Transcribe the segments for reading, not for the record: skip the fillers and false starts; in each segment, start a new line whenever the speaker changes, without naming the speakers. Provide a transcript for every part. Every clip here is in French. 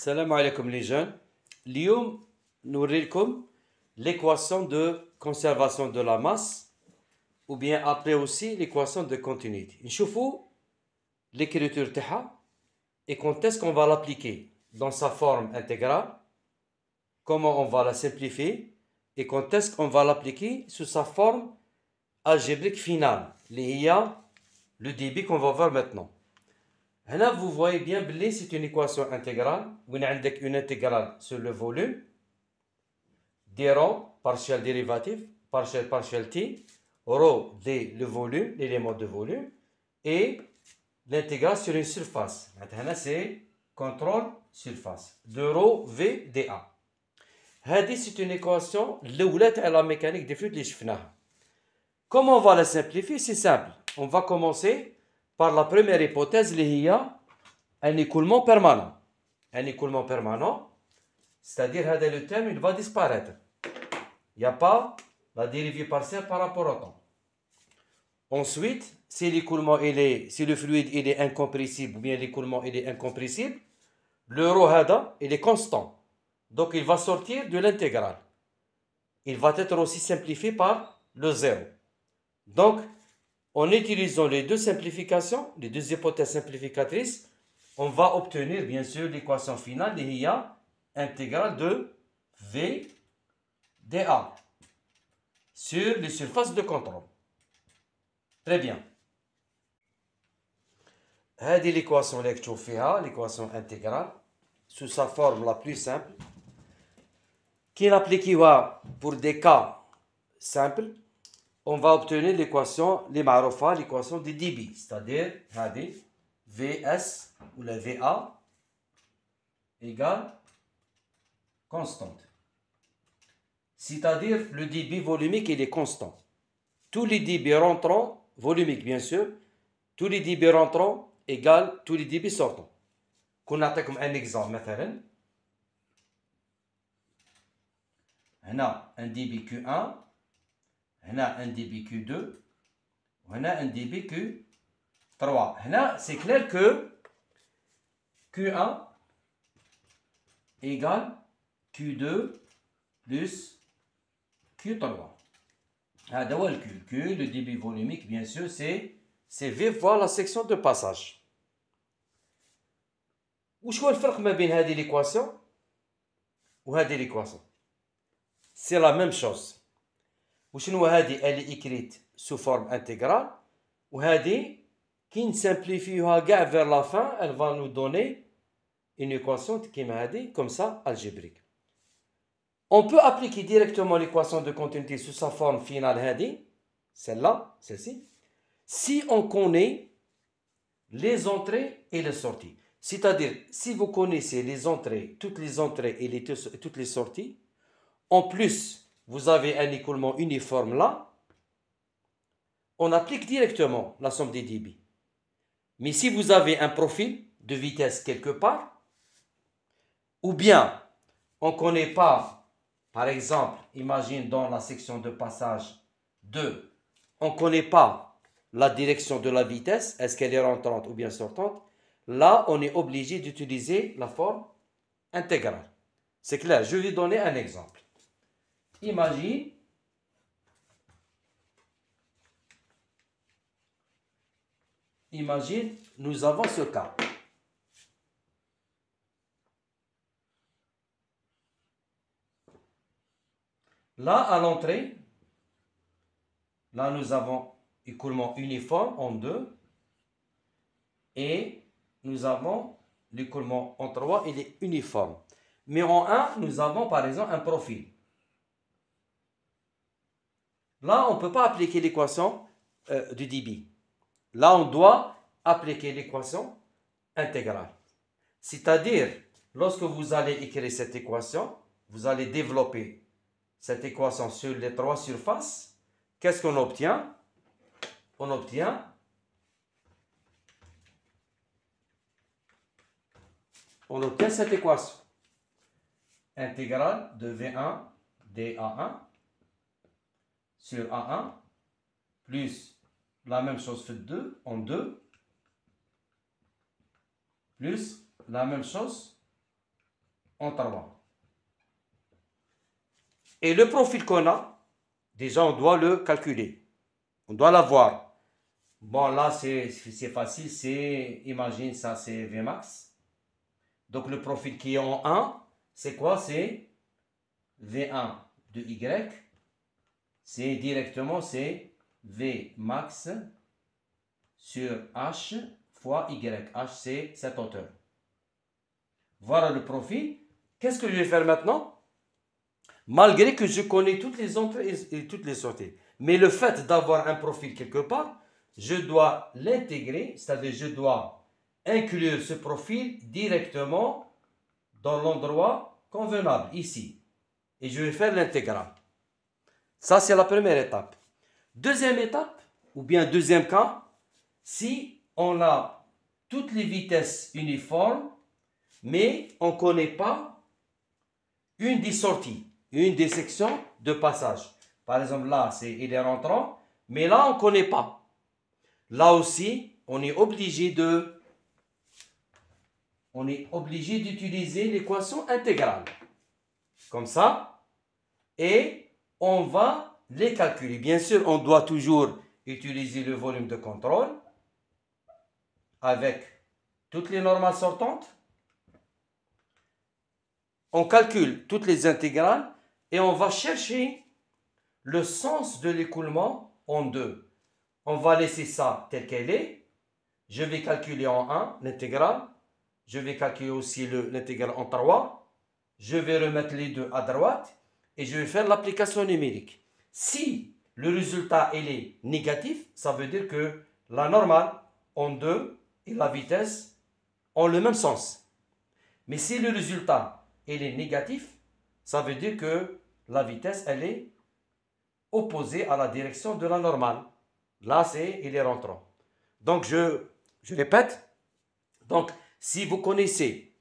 Salam alaikum les jeunes. اليوم نوريلكم l'équation de conservation de la masse ou bien appelée aussi l'équation de continuité. نشوفوا l'écriture تاعها et quand est-ce qu'on va l'appliquer dans sa forme intégrale, comment on va la simplifier et quand est-ce qu'on va l'appliquer sous sa forme algébrique finale, اللي هي le débit qu'on va voir maintenant. Là, vous voyez bien, c'est une équation intégrale. Vous avez une intégrale sur le volume. Rho, partiel dérivatif, partiel t. Rho, le volume, l'élément de volume. Et l'intégrale sur une surface. Maintenant, c'est contrôle surface. De rho v dA. C'est une équation à la mécanique des fluides. Comment on va la simplifier? C'est simple. On va commencer par la première hypothèse, il y a un écoulement permanent. Un écoulement permanent, c'est-à-dire que le terme il va disparaître. Il n'y a pas la dérivée partielle par rapport au temps. Ensuite, si l'écoulement si le fluide il est incompressible ou bien l'écoulement il est incompressible, le rho il est constant. Donc il va sortir de l'intégrale. Il va être aussi simplifié par le zéro. Donc, en utilisant les deux simplifications, les deux hypothèses simplificatrices, on va obtenir bien sûr l'équation finale, il y a intégrale de V dA sur les surfaces de contrôle. Très bien. هذه l'équation اللي تشوف فيها l'équation intégrale sous sa forme la plus simple qui l'appliquera pour des cas simples. On va obtenir l'équation, l'équation de débit, c'est-à-dire Vs ou la Va égale constante. C'est-à-dire le débit volumique il est constant. Tous les débits rentrants, volumiques bien sûr, tous les débits rentrants égale tous les débits sortants. On a un exemple, مثلا هنا un débit Q1, هنا un débit Q2 وهنا un débit Q3. هنا c'est clair que Q1 égale Q2 plus Q3. هذا هو الكالكول. Le débit volumique bien sûr c'est V fois la section de passage. وش هو الفرق ما بين هذه l'équation وهذه l'équation؟ C'est la même chose. وشنو هذه elle est écrite sous forme intégrale وهذه كي نسامبليفيوها كاع vers la fin elle va nous donner une équation كيما هذه comme ça algébrique. On peut appliquer directement l'équation de continuité sous sa forme finale هذه, celle-là, celle-ci, si on connaît les entrées et les sorties. C'est-à-dire si vous connaissez les entrées, toutes les entrées et toutes les sorties, en plus vous avez un écoulement uniforme là, on applique directement la somme des débits. Mais si vous avez un profil de vitesse quelque part, ou bien on ne connaît pas, par exemple, imagine dans la section de passage 2, on ne connaît pas la direction de la vitesse, est-ce qu'elle est rentrante ou bien sortante, là on est obligé d'utiliser la forme intégrale. C'est clair, je vais donner un exemple. Imagine, nous avons ce cas. Là, à l'entrée, là nous avons écoulement uniforme en 2 et nous avons l'écoulement en 3, il est uniforme. Mais en 1, nous avons par exemple un profil. Là, on ne peut pas appliquer l'équation du débit. Là, on doit appliquer l'équation intégrale. C'est-à-dire, lorsque vous allez écrire cette équation, vous allez développer cette équation sur les 3 surfaces. Qu'est-ce qu'on obtient? On obtient cette équation. Intégrale de V1 dA1 sur A1 plus la même chose fait 2 en 2 plus la même chose en 3. Et le profil qu'on a, déjà, on doit le calculer. On doit l'avoir. Bon, là, c'est facile. Imagine, ça, c'est Vmax. Donc, le profil qui est en 1, c'est quoi? C'est V1 de Y. C'est directement, c'est Vmax sur H fois Y. H, c'est cette hauteur. Voilà le profil. Qu'est-ce que je vais faire maintenant? Malgré que je connais toutes les entrées et toutes les sorties. Mais le fait d'avoir un profil quelque part, je dois l'intégrer, c'est-à-dire je dois inclure ce profil directement dans l'endroit convenable, ici. Et je vais faire l'intégrale. Ça, c'est la première étape. Deuxième étape, ou bien deuxième cas, si on a toutes les vitesses uniformes, mais on ne connaît pas une des sorties, une des sections de passage. Par exemple, là, il est rentrant, mais là, on ne connaît pas. Là aussi, on est obligé d'utiliser l'équation intégrale. Comme ça. Et on va les calculer. Bien sûr, on doit toujours utiliser le volume de contrôle avec toutes les normales sortantes. On calcule toutes les intégrales et on va chercher le sens de l'écoulement en 2. On va laisser ça tel qu'elle est. Je vais calculer en 1 l'intégrale. Je vais calculer aussi l'intégrale en 3. Je vais remettre les deux à droite et je vais faire l'application numérique. Si le résultat est négatif, ça veut dire que la normale en 2 et la vitesse ont le même sens. Mais si le résultat est négatif, ça veut dire que la vitesse elle est opposée à la direction de la normale. Là, il est rentrant. Donc, je répète. Donc, si vous connaissez,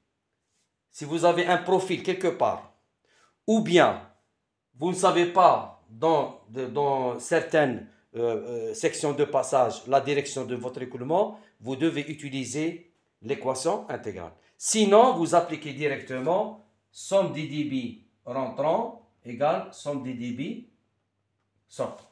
si vous avez un profil quelque part, ou bien vous ne savez pas dans certaines sections de passage la direction de votre écoulement, vous devez utiliser l'équation intégrale. Sinon, vous appliquez directement somme des débits rentrants égale somme des débits sortants.